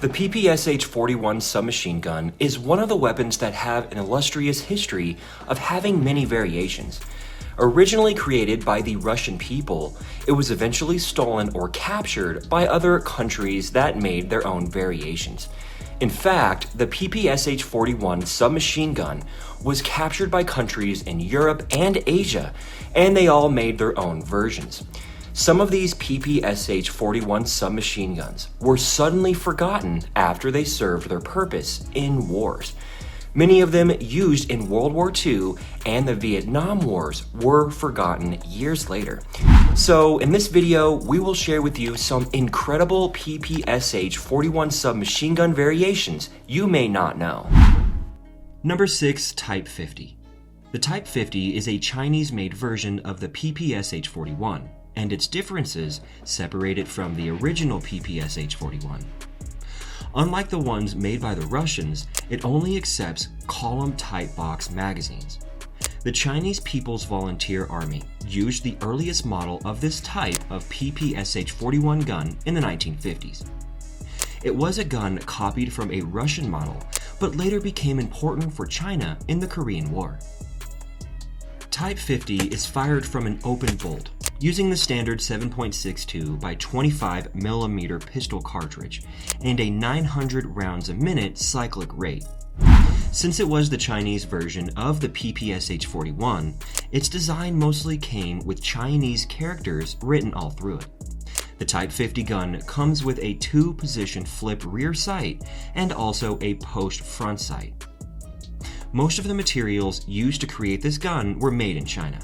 The PPSh-41 submachine gun is one of the weapons that have an illustrious history of having many variations. Originally created by the Russian people, it was eventually stolen or captured by other countries that made their own variations. In fact, the PPSh-41 submachine gun was captured by countries in Europe and Asia, and they all made their own versions. Some of these PPSh-41 submachine guns were suddenly forgotten after they served their purpose in wars. Many of them used in World War II and the Vietnam Wars were forgotten years later. So in this video, we will share with you some incredible PPSh-41 submachine gun variations you may not know. Number 6. Type 50. The Type 50 is a Chinese-made version of the PPSh-41, and its differences separate it from the original PPSh-41. Unlike the ones made by the Russians, it only accepts column-type box magazines. The Chinese People's Volunteer Army used the earliest model of this type of PPSh-41 gun in the 1950s. It was a gun copied from a Russian model, but later became important for China in the Korean War. Type 50 is fired from an open bolt, using the standard 7.62 by 25 mm pistol cartridge and a 900 rounds a minute cyclic rate. Since it was the Chinese version of the PPSh-41, its design mostly came with Chinese characters written all through it. The Type 50 gun comes with a 2-position flip rear sight and also a post front sight. Most of the materials used to create this gun were made in China.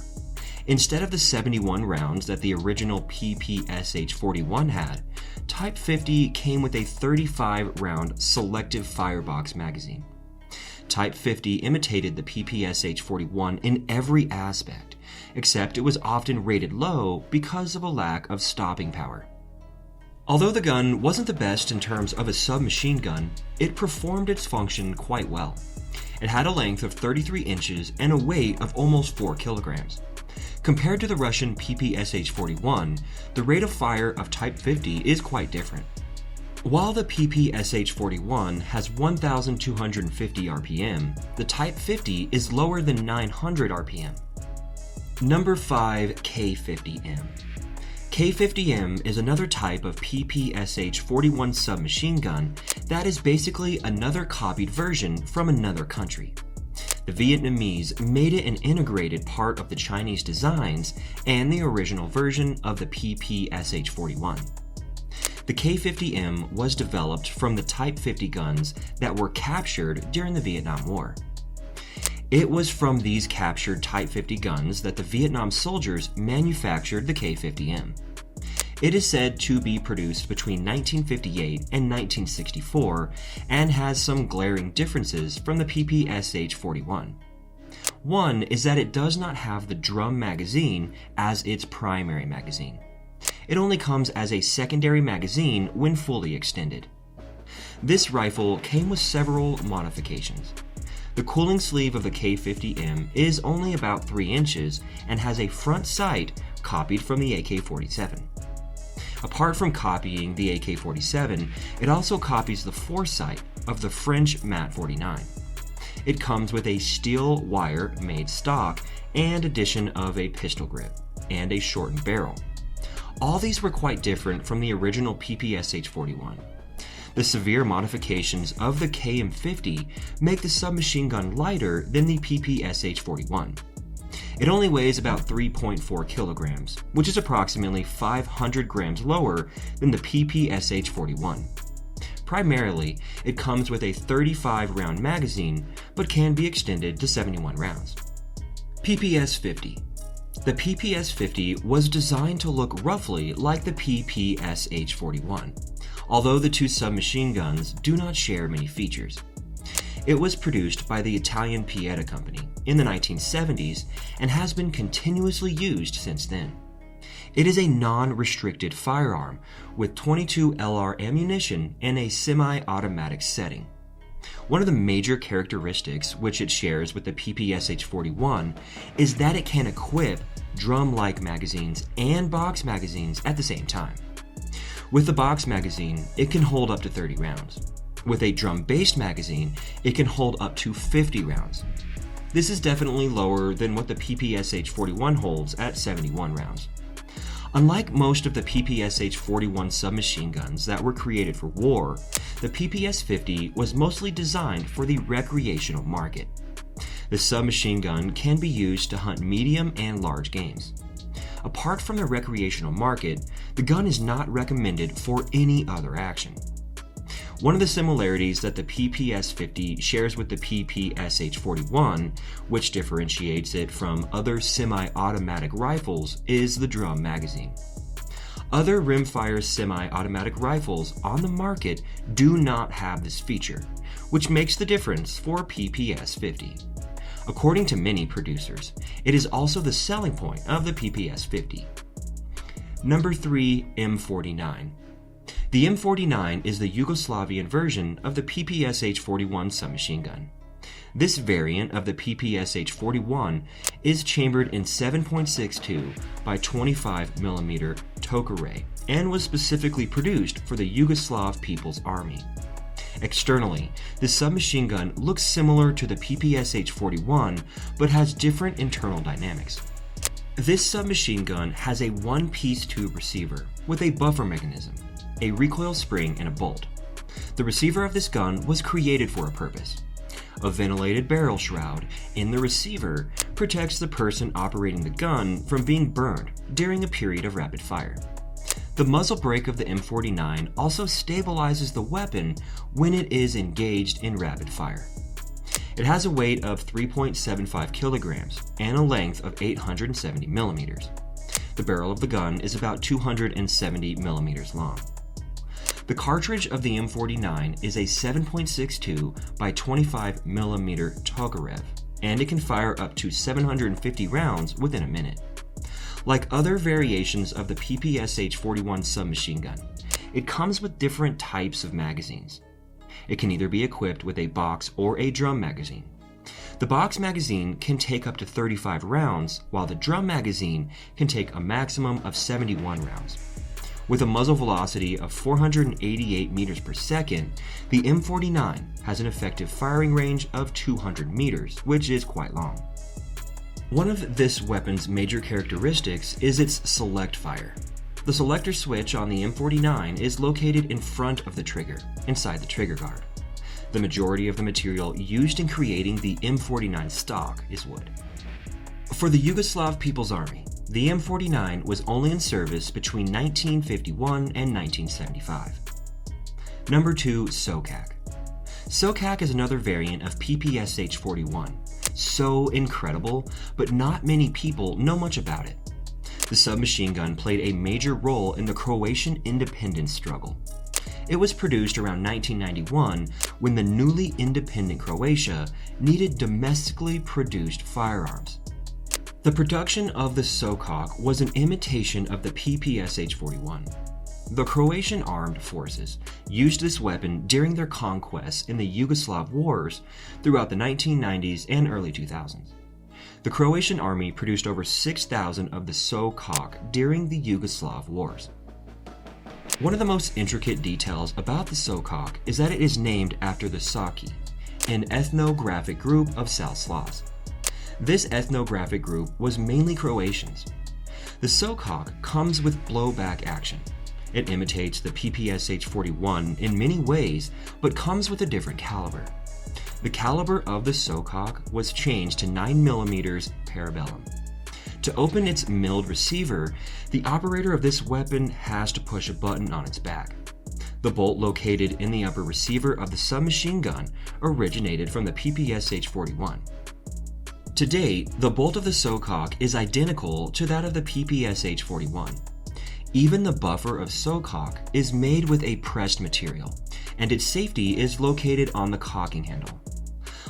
Instead of the 71 rounds that the original PPSh-41 had, Type 50 came with a 35-round selective firebox magazine. Type 50 imitated the PPSh-41 in every aspect, except it was often rated low because of a lack of stopping power. Although the gun wasn't the best in terms of a submachine gun, it performed its function quite well. It had a length of 33 inches and a weight of almost 4 kilograms. Compared to the Russian PPSh-41, the rate of fire of Type 50 is quite different. While the PPSh-41 has 1,250 RPM, the Type 50 is lower than 900 RPM. Number 5. K50M. K50M is another type of PPSh-41 submachine gun that is basically another copied version from another country. The Vietnamese made it an integrated part of the Chinese designs and the original version of the PPSh-41. The K50M was developed from the Type 50 guns that were captured during the Vietnam War. It was from these captured Type 50 guns that the Vietnam soldiers manufactured the K50M. It is said to be produced between 1958 and 1964 and has some glaring differences from the PPSh-41. One is that it does not have the drum magazine as its primary magazine. It only comes as a secondary magazine when fully extended. This rifle came with several modifications. The cooling sleeve of the K50M is only about 3 inches and has a front sight copied from the AK-47. Apart from copying the AK-47, it also copies the foresight of the French MAT 49. It comes with a steel wire made stock and addition of a pistol grip and a shortened barrel. All these were quite different from the original PPSh-41. The severe modifications of the KM50 make the submachine gun lighter than the PPSh-41. It only weighs about 3.4 kilograms, which is approximately 500 grams lower than the PPSh-41. Primarily, it comes with a 35-round magazine, but can be extended to 71 rounds. PPS-50. The PPS-50 was designed to look roughly like the PPSh-41, although the two submachine guns do not share many features. It was produced by the Italian Pieta Company in the 1970s and has been continuously used since then. It is a non-restricted firearm with 22 LR ammunition and a semi-automatic setting. One of the major characteristics which it shares with the PPSh-41 is that it can equip drum-like magazines and box magazines at the same time. With the box magazine, it can hold up to 30 rounds. With a drum-based magazine, it can hold up to 50 rounds. This is definitely lower than what the PPSh-41 holds at 71 rounds. Unlike most of the PPSh-41 submachine guns that were created for war, the PPS-50 was mostly designed for the recreational market. The submachine gun can be used to hunt medium and large games. Apart from the recreational market, the gun is not recommended for any other action. One of the similarities that the PPS-50 shares with the PPSh-41, which differentiates it from other semi-automatic rifles, is the drum magazine. Other rimfire semi-automatic rifles on the market do not have this feature, which makes the difference for PPS-50. According to many producers, it is also the selling point of the PPS-50. Number 3, M49. The M49 is the Yugoslavian version of the PPSh-41 submachine gun. This variant of the PPSh-41 is chambered in 7.62 by 25mm Tokarev and was specifically produced for the Yugoslav People's Army. Externally, the submachine gun looks similar to the PPSh-41 but has different internal dynamics. This submachine gun has a one-piece tube receiver with a buffer mechanism, a recoil spring, and a bolt. The receiver of this gun was created for a purpose. A ventilated barrel shroud in the receiver protects the person operating the gun from being burned during a period of rapid fire. The muzzle brake of the M49 also stabilizes the weapon when it is engaged in rapid fire. It has a weight of 3.75 kilograms and a length of 870 millimeters. The barrel of the gun is about 270 millimeters long. The cartridge of the M49 is a 7.62 by 25mm Tokarev, and it can fire up to 750 rounds within a minute. Like other variations of the PPSh-41 submachine gun, it comes with different types of magazines. It can either be equipped with a box or a drum magazine. The box magazine can take up to 35 rounds, while the drum magazine can take a maximum of 71 rounds. With a muzzle velocity of 488 meters per second, the M49 has an effective firing range of 200 meters, which is quite long. One of this weapon's major characteristics is its select fire. The selector switch on the M49 is located in front of the trigger, inside the trigger guard. The majority of the material used in creating the M49 stock is wood. For the Yugoslav People's Army, the M49 was only in service between 1951 and 1975. Number 2, SOCAC. SOCAC is another variant of PPSh-41. So incredible, but not many people know much about it. The submachine gun played a major role in the Croatian independence struggle. It was produced around 1991 when the newly independent Croatia needed domestically produced firearms. The production of the SOCAC was an imitation of the PPSh-41. The Croatian armed forces used this weapon during their conquests in the Yugoslav wars throughout the 1990s and early 2000s. The Croatian army produced over 6,000 of the SOCAC during the Yugoslav wars. One of the most intricate details about the SOCAC is that it is named after the Saki, an ethnographic group of South Slavs. This ethnographic group was mainly Croatians. The SOCAC comes with blowback action. It imitates the PPSh-41 in many ways, but comes with a different caliber. The caliber of the SOCAC was changed to 9mm parabellum. To open its milled receiver, the operator of this weapon has to push a button on its back. The bolt located in the upper receiver of the submachine gun originated from the PPSh-41. To date, the bolt of the SOCAC is identical to that of the PPSh-41. Even the buffer of SOCAC is made with a pressed material, and its safety is located on the cocking handle.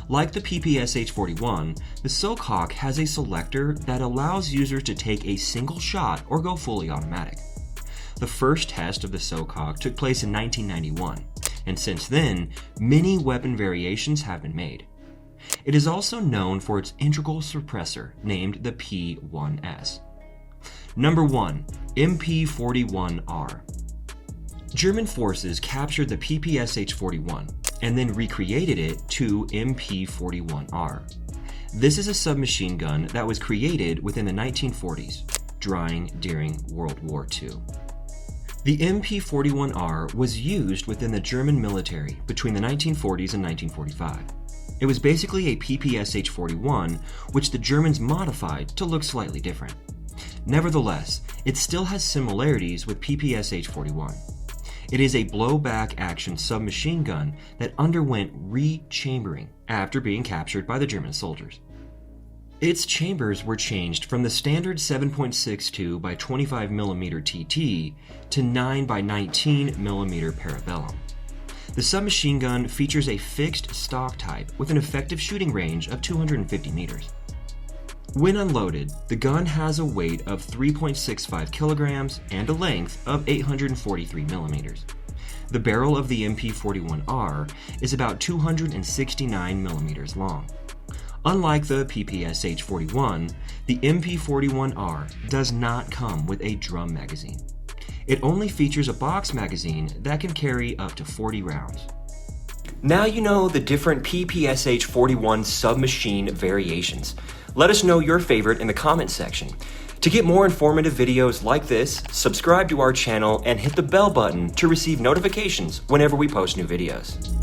Like the PPSh-41, the SOCAC has a selector that allows users to take a single shot or go fully automatic. The first test of the SOCAC took place in 1991, and since then, many weapon variations have been made. It is also known for its integral suppressor named the P1S. Number 1. MP41R. German forces captured the PPSh-41 and then recreated it to MP-41R. This is a submachine gun that was created within the 1940s, drying during World War II. The MP-41R was used within the German military between the 1940s and 1945. It was basically a PPSh-41, which the Germans modified to look slightly different. Nevertheless, it still has similarities with PPSh-41. It is a blowback action submachine gun that underwent re-chambering after being captured by the German soldiers. Its chambers were changed from the standard 7.62 by 25mm TT to 9 by 19mm Parabellum. The submachine gun features a fixed stock type with an effective shooting range of 250 meters. When unloaded, the gun has a weight of 3.65 kilograms and a length of 843 millimeters. The barrel of the MP-41R is about 269 millimeters long. Unlike the PPSh-41, the MP-41R does not come with a drum magazine. It only features a box magazine that can carry up to 40 rounds. Now you know the different PPSh-41 submachine variations. Let us know your favorite in the comments section. To get more informative videos like this, subscribe to our channel and hit the bell button to receive notifications whenever we post new videos.